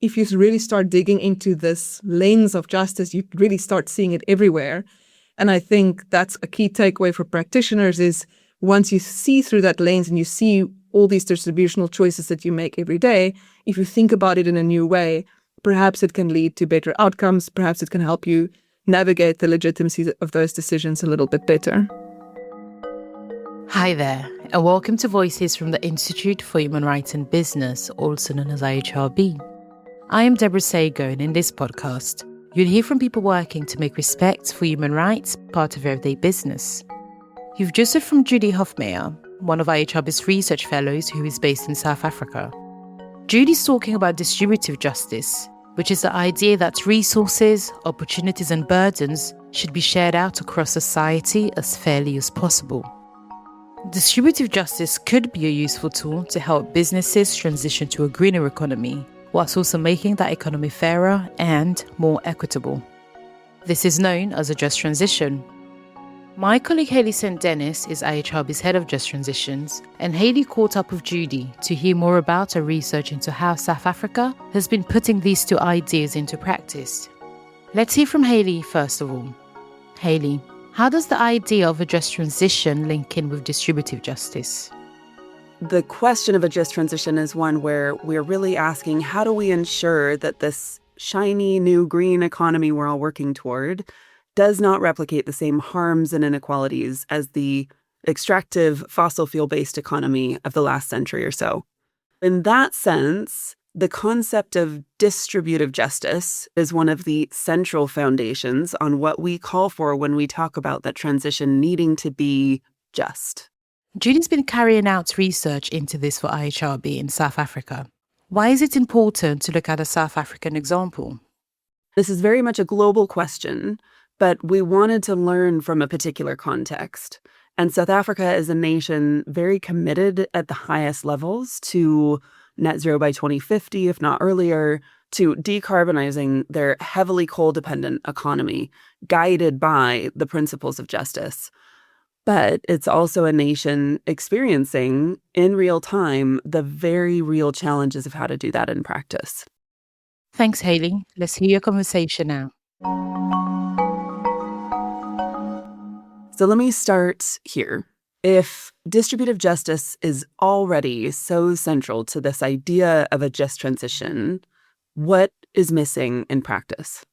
if you really start digging into this lens of justice, you really start seeing it everywhere. And I think that's a key takeaway for practitioners is once you see through that lens and you see all these distributional choices that you make every day, if you think about it in a new way, perhaps it can lead to better outcomes. Perhaps it can help you navigate the legitimacy of those decisions a little bit better. Hi there, and welcome to Voices from the Institute for Human Rights and Business, also known as IHRB. I am Deborah Sago, and in this podcast, you'll hear from people working to make respect for human rights part of everyday business. You've just heard from Judy Hofmeyr, one of IHRB's Research Fellows who is based in South Africa. Judy's talking about distributive justice, which is the idea that resources, opportunities and burdens should be shared out across society as fairly as possible. Distributive justice could be a useful tool to help businesses transition to a greener economy, whilst also making that economy fairer and more equitable. This is known as a just transition. My colleague Hayley St. Dennis is IHRB's head of just transitions, and Hayley caught up with Judy to hear more about her research into how South Africa has been putting these two ideas into practice. Let's hear from Hayley first of all. Hayley, how does the idea of a just transition link in with distributive justice? The question of a just transition is one where we're really asking, how do we ensure that this shiny new green economy we're all working toward does not replicate the same harms and inequalities as the extractive fossil fuel-based economy of the last century or so? In that sense, the concept of distributive justice is one of the central foundations on what we call for when we talk about that transition needing to be just. Judy's been carrying out research into this for IHRB in South Africa. Why is it important to look at a South African example? This is very much a global question, but we wanted to learn from a particular context. And South Africa is a nation very committed at the highest levels to net zero by 2050, if not earlier, to decarbonizing their heavily coal-dependent economy, guided by the principles of justice. But it's also a nation experiencing in real time the very real challenges of how to do that in practice. Thanks, Hayley. Let's hear your conversation now. So let me start here. If distributive justice is already so central to this idea of a just transition, what is missing in practice?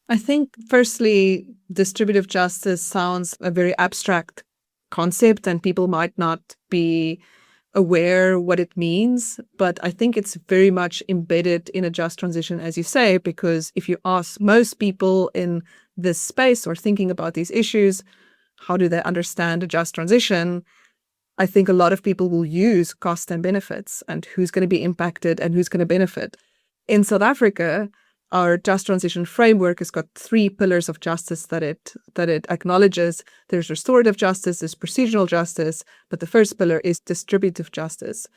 I think, firstly, distributive justice sounds a very abstract concept and people might not be aware what it means. But I think it's very much embedded in a just transition, as you say, because if you ask most people in this space or thinking about these issues, how do they understand a just transition? I think a lot of people will use cost and benefits and who's going to be impacted and who's going to benefit. In South Africa, our just transition framework has got 3 pillars of justice that it acknowledges. There's restorative justice, there's procedural justice, but the first pillar is distributive justice.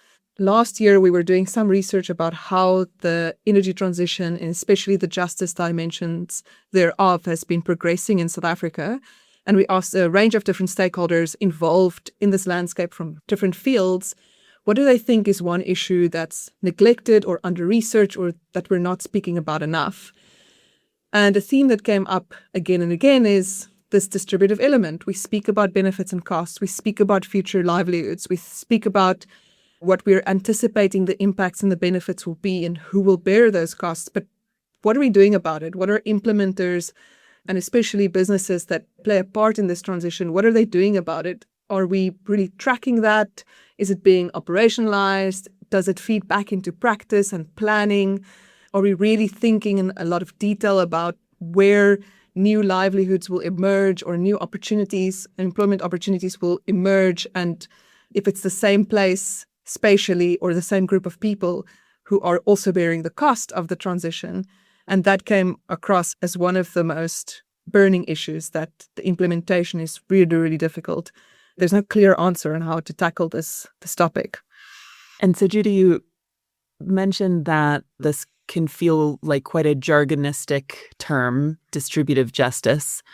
Last year, we were doing some research about how the energy transition, and especially the justice dimensions thereof, has been progressing in South Africa. And we asked a range of different stakeholders involved in this landscape from different fields, what do they think is one issue that's neglected or under-researched or that we're not speaking about enough? And a theme that came up again and again is this distributive element. We speak about benefits and costs. We speak about future livelihoods. We speak about what we're anticipating the impacts and the benefits will be and who will bear those costs. But what are we doing about it? What are implementers and especially businesses that play a part in this transition? What are they doing about it? Are we really tracking that? Is it being operationalized? Does it feed back into practice and planning? Are we really thinking in a lot of detail about where new livelihoods will emerge or new opportunities, employment opportunities will emerge? And if it's the same place spatially or the same group of people who are also bearing the cost of the transition. And that came across as one of the most burning issues, that the implementation is really, really difficult. There's no clear answer on how to tackle this topic. And so, Judy, you mentioned that this can feel like quite a jargonistic term, distributive justice,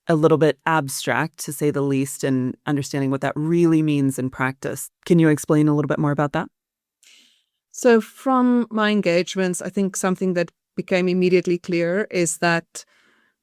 a little bit abstract, to say the least, and understanding what that really means in practice. Can you explain a little bit more about that? So from my engagements, I think something that became immediately clear is that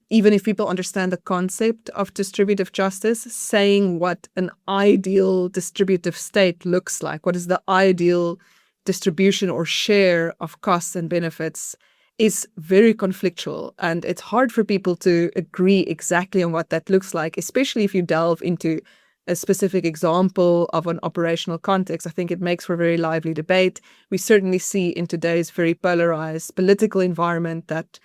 even if people understand the concept of distributive justice, saying what an ideal distributive state looks like, what is the ideal distribution or share of costs and benefits, is very conflictual. And it's hard for people to agree exactly on what that looks like, especially if you delve into a specific example of an operational context. I think it makes for a very lively debate. We certainly see in today's very polarized political environment that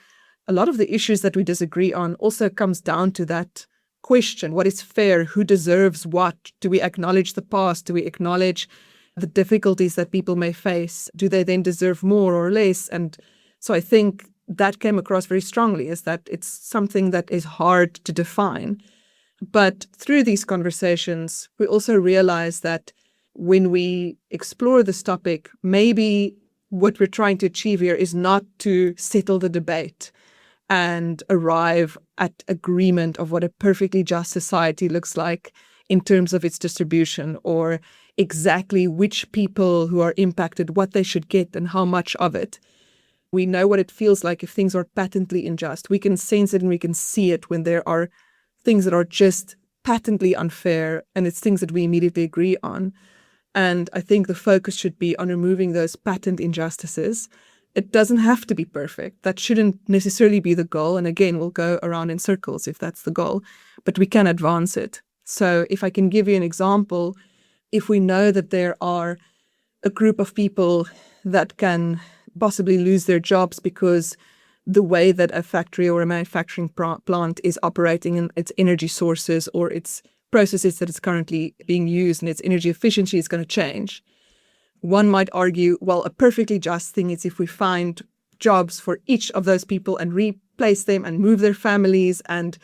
a lot of the issues that we disagree on also comes down to that question: what is fair? Who deserves what? Do we acknowledge the past? Do we acknowledge the difficulties that people may face? Do they then deserve more or less? And so I think that came across very strongly, is that it's something that is hard to define. But through these conversations, we also realize that when we explore this topic, maybe what we're trying to achieve here is not to settle the debate and arrive at agreement of what a perfectly just society looks like in terms of its distribution, or exactly which people who are impacted, what they should get and how much of it. We know what it feels like if things are patently unjust. We can sense it and we can see it when there are things that are just patently unfair, and it's things that we immediately agree on. And I think the focus should be on removing those patent injustices. It doesn't have to be perfect. That shouldn't necessarily be the goal. And again, we'll go around in circles if that's the goal, but we can advance it. So if I can give you an example, if we know that there are a group of people that can possibly lose their jobs because the way that a factory or a manufacturing plant is operating and its energy sources or its processes that it's currently being used and its energy efficiency is going to change. One might argue, well, a perfectly just thing is if we find jobs for each of those people and replace them and move their families and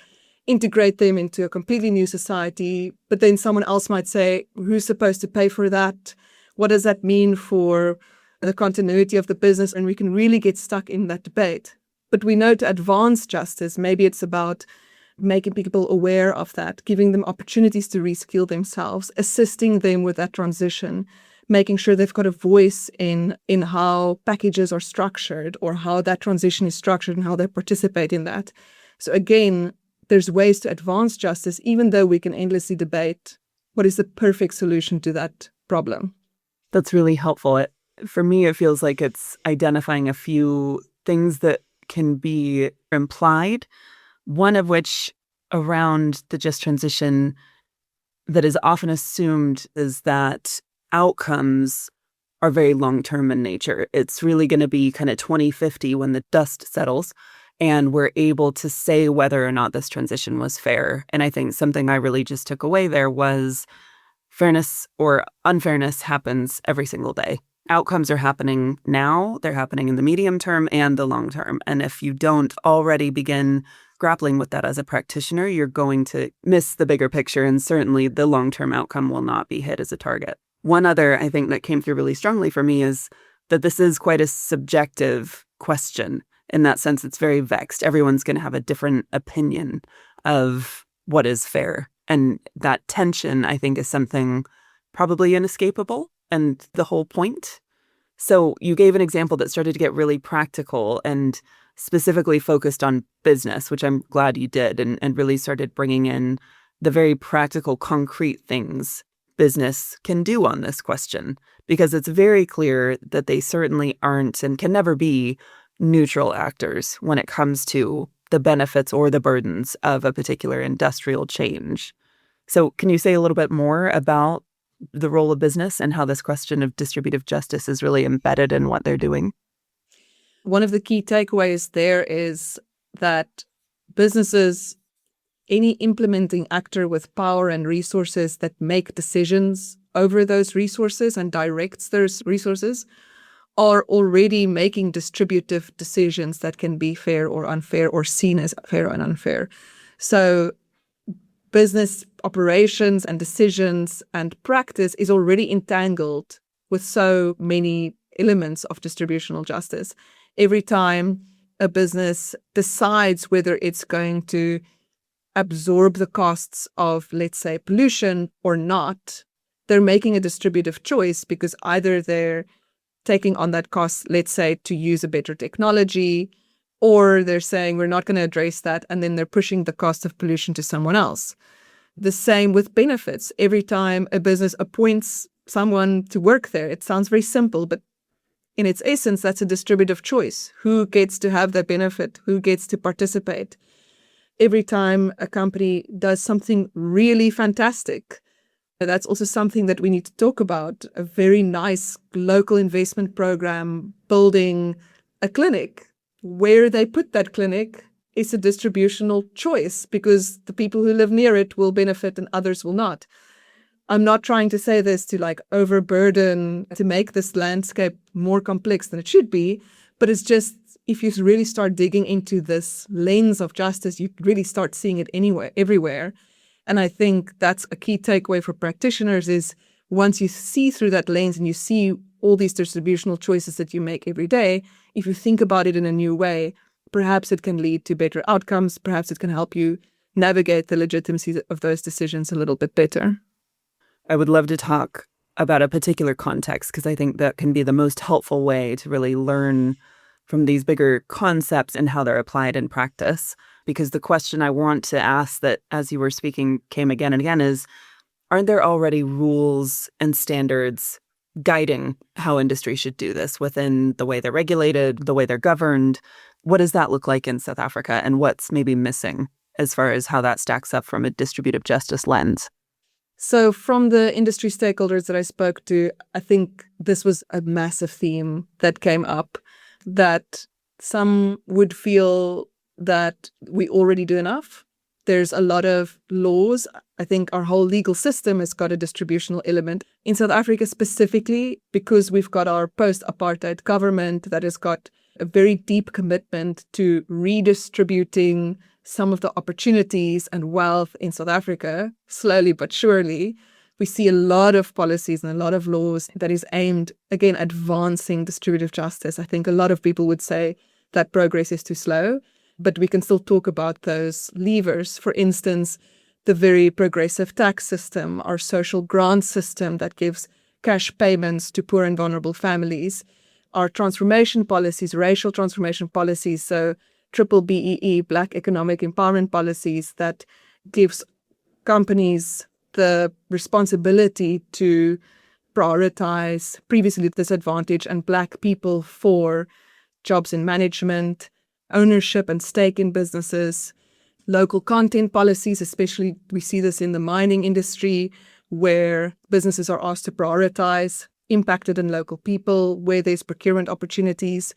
integrate them into a completely new society. But then someone else might say, who's supposed to pay for that? What does that mean for the continuity of the business? And we can really get stuck in that debate. But we know to advance justice, maybe it's about making people aware of that, giving them opportunities to reskill themselves, assisting them with that transition, making sure they've got a voice in how packages are structured or how that transition is structured and how they participate in that. So again, there's ways to advance justice, even though we can endlessly debate what is the perfect solution to that problem. That's really helpful. For me, it feels like it's identifying a few things that can be implied, one of which around the just transition that is often assumed is that outcomes are very long-term in nature. It's really going to be kind of 2050 when the dust settles and we're able to say whether or not this transition was fair. And I think something I really just took away there was fairness or unfairness happens every single day. Outcomes are happening now, they're happening in the medium term and the long term. And if you don't already begin grappling with that as a practitioner, you're going to miss the bigger picture, and certainly the long-term outcome will not be hit as a target. One other, I think, that came through really strongly for me is that this is quite a subjective question. In that sense, it's very vexed. Everyone's going to have a different opinion of what is fair. And that tension, I think, is something probably inescapable and the whole point. So you gave an example that started to get really practical and specifically focused on business, which I'm glad you did, and really started bringing in the very practical, concrete things business can do on this question, because it's very clear that they certainly aren't and can never be neutral actors when it comes to the benefits or the burdens of a particular industrial change. So can you say a little bit more about the role of business and how this question of distributive justice is really embedded in what they're doing? One of the key takeaways there is that businesses, any implementing actor with power and resources that make decisions over those resources and directs those resources, are already making distributive decisions that can be fair or unfair or seen as fair and unfair. So business operations and decisions and practice is already entangled with so many elements of distributional justice. Every time a business decides whether it's going to absorb the costs of, let's say, pollution or not, they're making a distributive choice, because either they're taking on that cost, let's say, to use a better technology, or they're saying we're not going to address that, and then they're pushing the cost of pollution to someone else. The same with benefits. Every time a business appoints someone to work there, it sounds very simple, but in its essence, that's a distributive choice. Who gets to have that benefit? Who gets to participate? Every time a company does something really fantastic, that's also something that we need to talk about. A very nice local investment program building a clinic. Where they put that clinic is a distributional choice because the people who live near it will benefit and others will not. I'm not trying to say this to overburden, to make this landscape more complex than it should be, but it's just if you really start digging into this lens of justice, you really start seeing it everywhere. And I think that's a key takeaway for practitioners is once you see through that lens and you see all these distributional choices that you make every day, if you think about it in a new way, perhaps it can lead to better outcomes. Perhaps it can help you navigate the legitimacy of those decisions a little bit better. I would love to talk about a particular context because I think that can be the most helpful way to really learn from these bigger concepts and how they're applied in practice. Because the question I want to ask that, as you were speaking, came again and again is, aren't there already rules and standards guiding how industry should do this within the way they're regulated, the way they're governed? What does that look like in South Africa, and what's maybe missing as far as how that stacks up from a distributive justice lens? So from the industry stakeholders that I spoke to, I think this was a massive theme that came up, that some would feel that we already do enough. There's a lot of laws. I think our whole legal system has got a distributional element. In South Africa specifically, because we've got our post-apartheid government that has got a very deep commitment to redistributing some of the opportunities and wealth in South Africa, slowly but surely, we see a lot of policies and a lot of laws that is aimed, again, advancing distributive justice. I think a lot of people would say that progress is too slow, but we can still talk about those levers. For instance, the very progressive tax system, our social grant system that gives cash payments to poor and vulnerable families, our transformation policies, racial transformation policies, so triple BEE, Black Economic Empowerment policies that gives companies the responsibility to prioritize previously disadvantaged and Black people for jobs in management, ownership and stake in businesses, local content policies, especially we see this in the mining industry where businesses are asked to prioritize impacted and local people, where there's procurement opportunities.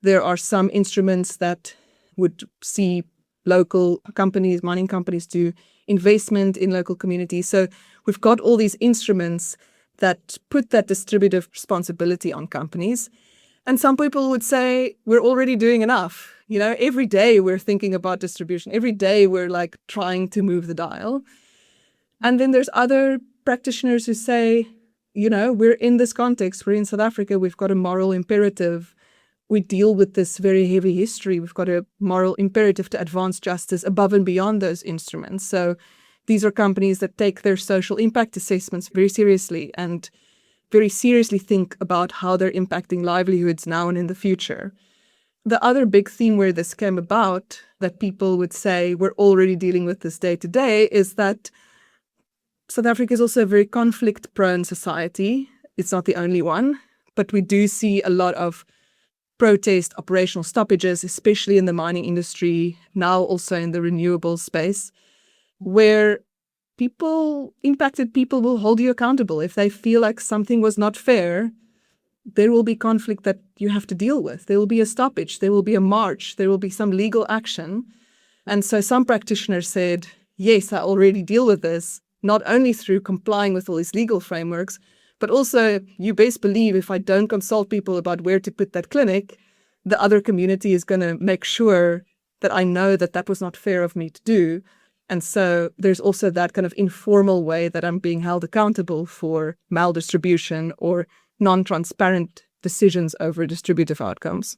There are some instruments that would see local companies, mining companies, do investment in local communities. So we've got all these instruments that put that distributive responsibility on companies. And some people would say, we're already doing enough. Every day we're thinking about distribution. Every day we're trying to move the dial. And then there's other practitioners who say, we're in this context. We're in South Africa. We've got a moral imperative. We deal with this very heavy history. We've got a moral imperative to advance justice above and beyond those instruments. So these are companies that take their social impact assessments very seriously and very seriously think about how they're impacting livelihoods now and in the future. The other big theme where this came about that people would say we're already dealing with this day to day is that South Africa is also a very conflict-prone society. It's not the only one, but we do see a lot of protest operational stoppages, especially in the mining industry, now also in the renewable space, where impacted people will hold you accountable. If they feel like something was not fair, there will be conflict that you have to deal with. There will be a stoppage, there will be a march, there will be some legal action. And so some practitioners said, yes, I already deal with this, not only through complying with all these legal frameworks, but also you best believe if I don't consult people about where to put that clinic, the other community is going to make sure that I know that that was not fair of me to do. And so there's also that kind of informal way that I'm being held accountable for maldistribution or non-transparent decisions over distributive outcomes.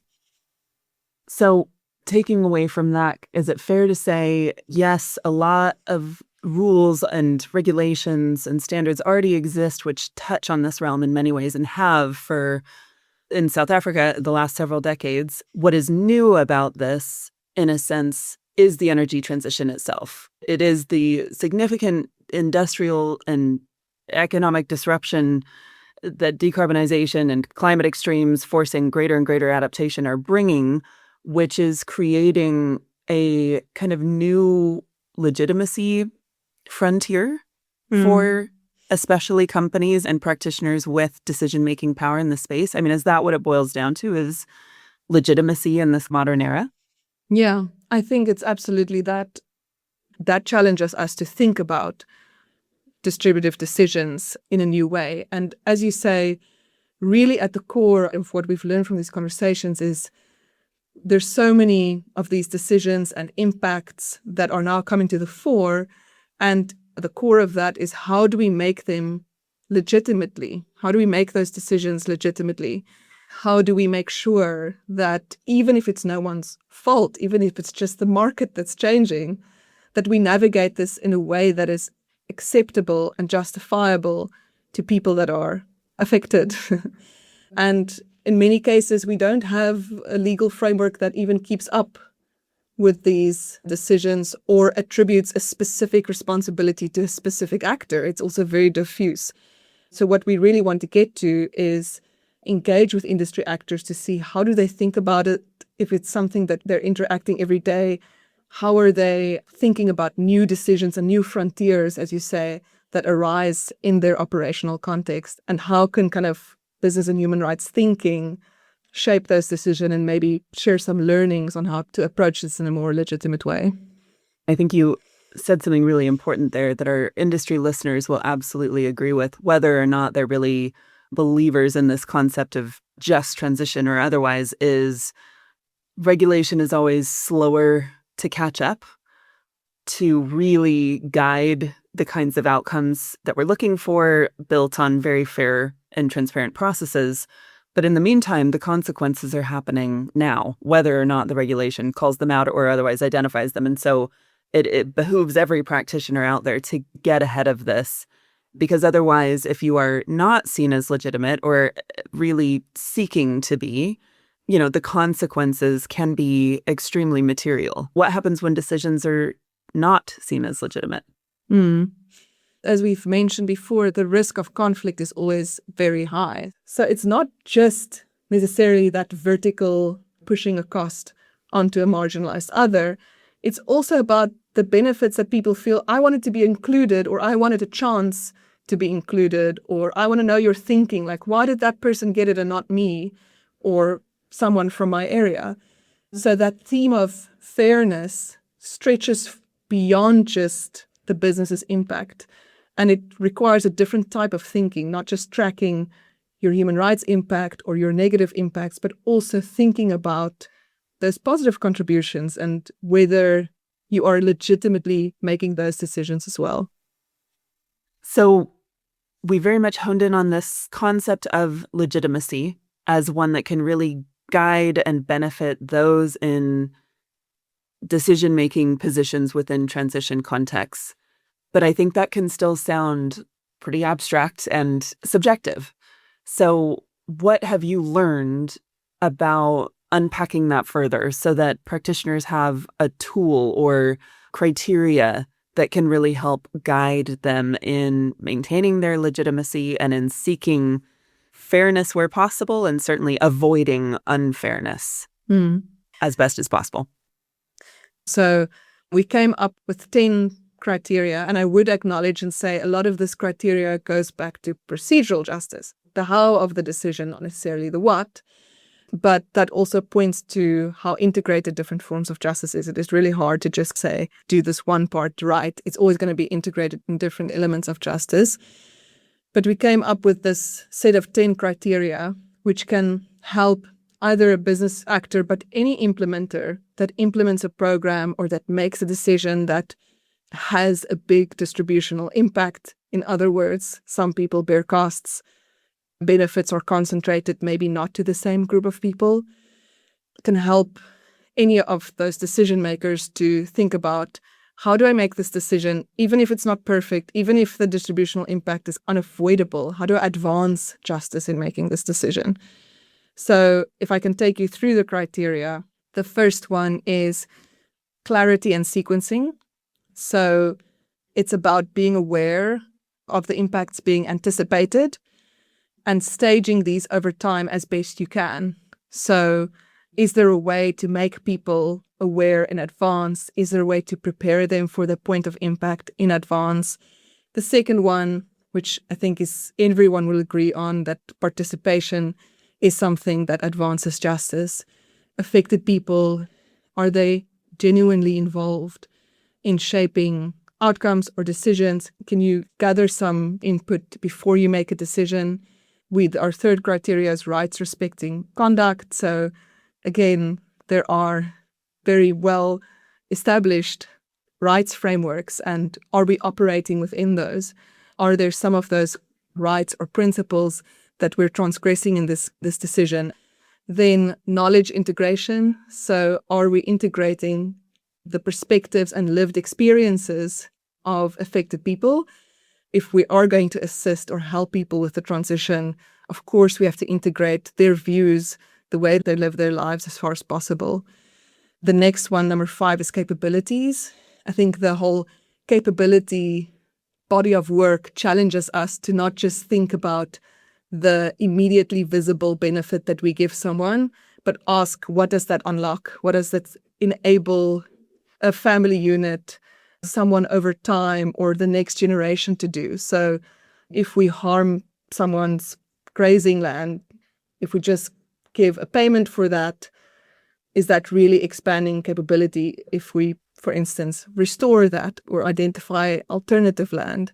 So taking away from that, is it fair to say, yes, a lot of rules and regulations and standards already exist which touch on this realm in many ways and have for in South Africa the last several decades. What is new about this, in a sense, is the energy transition itself. It is the significant industrial and economic disruption that decarbonization and climate extremes forcing greater and greater adaptation are bringing, which is creating a kind of new legitimacy frontier for especially companies and practitioners with decision-making power in the space. I mean, is that what it boils down to, is legitimacy in this modern era? Yeah, I think it's absolutely that. That challenges us to think about distributive decisions in a new way. And as you say, really at the core of what we've learned from these conversations is there's so many of these decisions and impacts that are now coming to the fore. And the core of that is, how do we make them legitimately? How do we make those decisions legitimately? How do we make sure that even if it's no one's fault, even if it's just the market that's changing, that we navigate this in a way that is acceptable and justifiable to people that are affected? And in many cases, we don't have a legal framework that even keeps up with these decisions or attributes a specific responsibility to a specific actor. It's also very diffuse. So what we really want to get to is engage with industry actors to see, how do they think about it? If it's something that they're interacting every day, how are they thinking about new decisions and new frontiers, as you say, that arise in their operational context? And how can kind of business and human rights thinking shape those decisions and maybe share some learnings on how to approach this in a more legitimate way? I think you said something really important there that our industry listeners will absolutely agree with, whether or not they're really believers in this concept of just transition or otherwise, is regulation is always slower to catch up, to really guide the kinds of outcomes that we're looking for, built on very fair and transparent processes. But in the meantime, the consequences are happening now, whether or not the regulation calls them out or otherwise identifies them. And so it behooves every practitioner out there to get ahead of this, because otherwise, if you are not seen as legitimate or really seeking to be, the consequences can be extremely material. What happens when decisions are not seen as legitimate? As we've mentioned before, the risk of conflict is always very high. So it's not just necessarily that vertical pushing a cost onto a marginalized other. It's also about the benefits that people feel, I wanted to be included, or I wanted a chance to be included, or I want to know your thinking, like, why did that person get it and not me, or someone from my area? So that theme of fairness stretches beyond just the business's impact. And it requires a different type of thinking, not just tracking your human rights impact or your negative impacts, but also thinking about those positive contributions and whether you are legitimately making those decisions as well. So we very much honed in on this concept of legitimacy as one that can really guide and benefit those in decision-making positions within transition contexts. But I think that can still sound pretty abstract and subjective. So what have you learned about unpacking that further so that practitioners have a tool or criteria that can really help guide them in maintaining their legitimacy and in seeking fairness where possible, and certainly avoiding unfairness as best as possible? So we came up with 10 criteria, and I would acknowledge and say a lot of this criteria goes back to procedural justice, the how of the decision, not necessarily the what, but that also points to how integrated different forms of justice is. It is really hard to just say, do this one part right. It's always going to be integrated in different elements of justice. But we came up with this set of 10 criteria, which can help either a business actor, but any implementer that implements a program or that makes a decision that has a big distributional impact. In other words, some people bear costs, benefits are concentrated, maybe not to the same group of people, can help any of those decision makers to think about, how do I make this decision, even if it's not perfect, even if the distributional impact is unavoidable? How do I advance justice in making this decision? So if I can take you through the criteria, the first one is clarity and sequencing. So it's about being aware of the impacts being anticipated and staging these over time as best you can. So is there a way to make people aware in advance? Is there a way to prepare them for the point of impact in advance? The second one, which I think is everyone will agree on, that participation is something that advances justice. Affected people, are they genuinely involved in shaping outcomes or decisions? Can you gather some input before you make a decision? With our third criteria is rights respecting conduct. So again, there are very well established rights frameworks, and are we operating within those? Are there some of those rights or principles that we're transgressing in this decision? Then knowledge integration. So are we integrating the perspectives and lived experiences of affected people? If we are going to assist or help people with the transition, of course, we have to integrate their views, the way they live their lives as far as possible. The next one, number 5, is capabilities. I think the whole capability body of work challenges us to not just think about the immediately visible benefit that we give someone, but ask, what does that unlock? What does that enable a family unit, someone over time, or the next generation to do? So if we harm someone's grazing land, if we just give a payment for that, is that really expanding capability? If we, for instance, restore that or identify alternative land,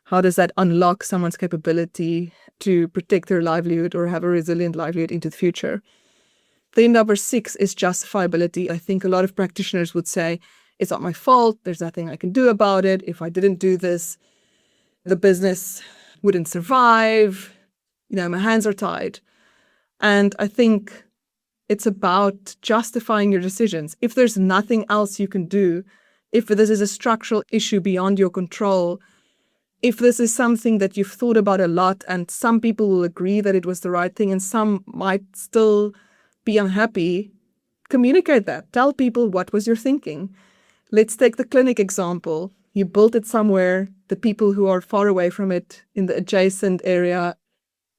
how does that unlock someone's capability to protect their livelihood or have a resilient livelihood into the future? Then number 6 is justifiability. I think a lot of practitioners would say, it's not my fault, there's nothing I can do about it. If I didn't do this, the business wouldn't survive. My hands are tied. And I think it's about justifying your decisions. If there's nothing else you can do, if this is a structural issue beyond your control, if this is something that you've thought about a lot and some people will agree that it was the right thing and some might still be unhappy, communicate that. Tell people what was your thinking. Let's take the clinic example. You built it somewhere. The people who are far away from it in the adjacent area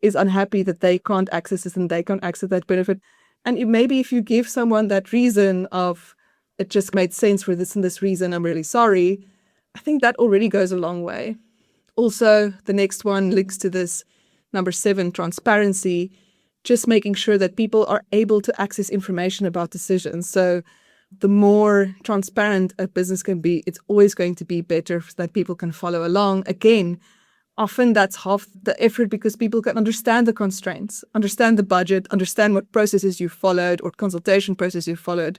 is unhappy that they can't access this and they can't access that benefit. And maybe if you give someone that reason of, it just made sense for this and this reason, I'm really sorry, I think that already goes a long way. Also, the next one links to this, number 7, transparency, just making sure that people are able to access information about decisions. So the more transparent a business can be, it's always going to be better so that people can follow along. Again, often that's half the effort because people can understand the constraints, understand the budget, understand what processes you followed or consultation process you followed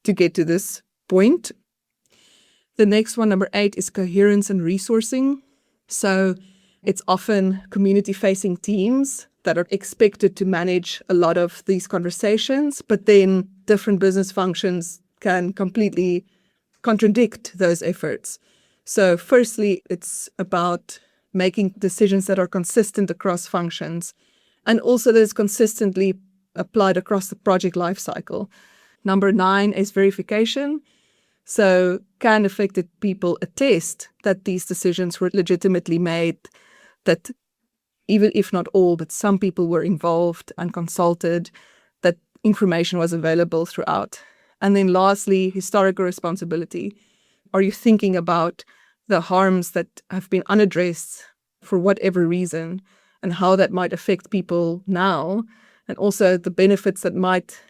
to get to this point. The next one, number 8, is coherence and resourcing. So it's often community-facing teams that are expected to manage a lot of these conversations, but then different business functions can completely contradict those efforts. So firstly, it's about making decisions that are consistent across functions, and also that is consistently applied across the project lifecycle. Number 9 is verification. So can affected people attest that these decisions were legitimately made, that even if not all, but some people were involved and consulted, that information was available throughout. And then lastly, historical responsibility. Are you thinking about the harms that have been unaddressed for whatever reason and how that might affect people now, and also the benefits that might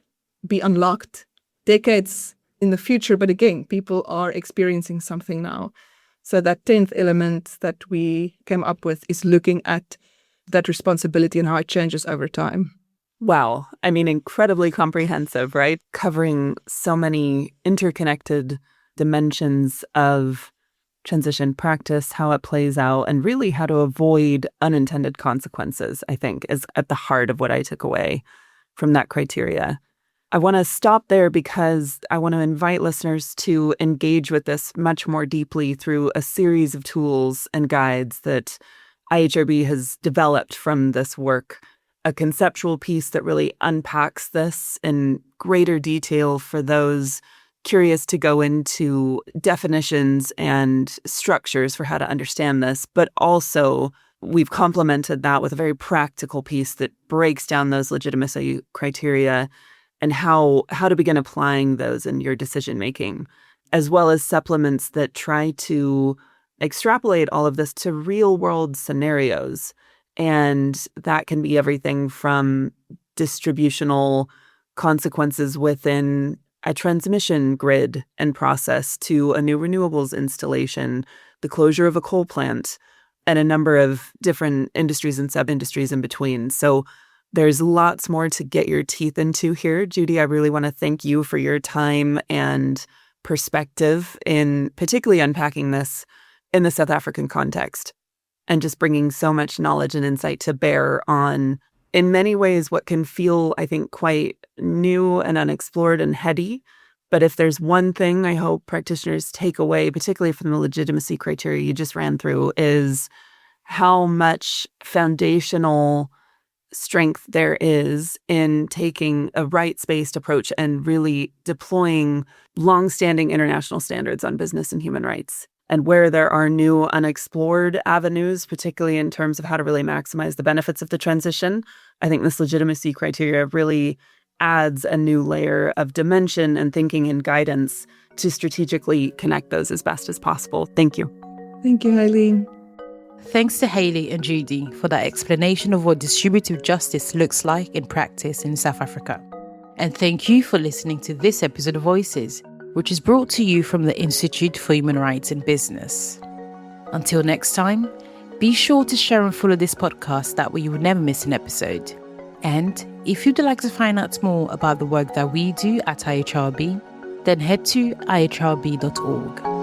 be unlocked decades in the future? But again, people are experiencing something now. So that 10th element that we came up with is looking at that responsibility and how it changes over time. Wow. I mean, incredibly comprehensive, right? Covering so many interconnected dimensions of transition practice, how it plays out, and really how to avoid unintended consequences, I think, is at the heart of what I took away from that criteria. I want to stop there because I want to invite listeners to engage with this much more deeply through a series of tools and guides that IHRB has developed from this work a conceptual piece that really unpacks this in greater detail for those curious to go into definitions and structures for how to understand this, but also we've complemented that with a very practical piece that breaks down those legitimacy criteria and how to begin applying those in your decision making, as well as supplements that try to extrapolate all of this to real world scenarios. And that can be everything from distributional consequences within a transmission grid and process to a new renewables installation, the closure of a coal plant, and a number of different industries and sub-industries in between. So there's lots more to get your teeth into here. Judy, I really want to thank you for your time and perspective in particularly unpacking this in the South African context and just bringing so much knowledge and insight to bear on, in many ways, what can feel, I think, quite new and unexplored and heady. But if there's one thing I hope practitioners take away, particularly from the legitimacy criteria you just ran through, is how much foundational strength there is in taking a rights-based approach and really deploying longstanding international standards on business and human rights. And where there are new unexplored avenues, particularly in terms of how to really maximize the benefits of the transition, I think this legitimacy criteria really adds a new layer of dimension and thinking and guidance to strategically connect those as best as possible. Thank you. Thank you, Hayley. Thanks to Hayley and Judy for that explanation of what distributive justice looks like in practice in South Africa. And thank you for listening to this episode of Voices, which is brought to you from the Institute for Human Rights in Business. Until next time, be sure to share and follow this podcast, that way you will never miss an episode. And if you'd like to find out more about the work that we do at IHRB, then head to ihrb.org.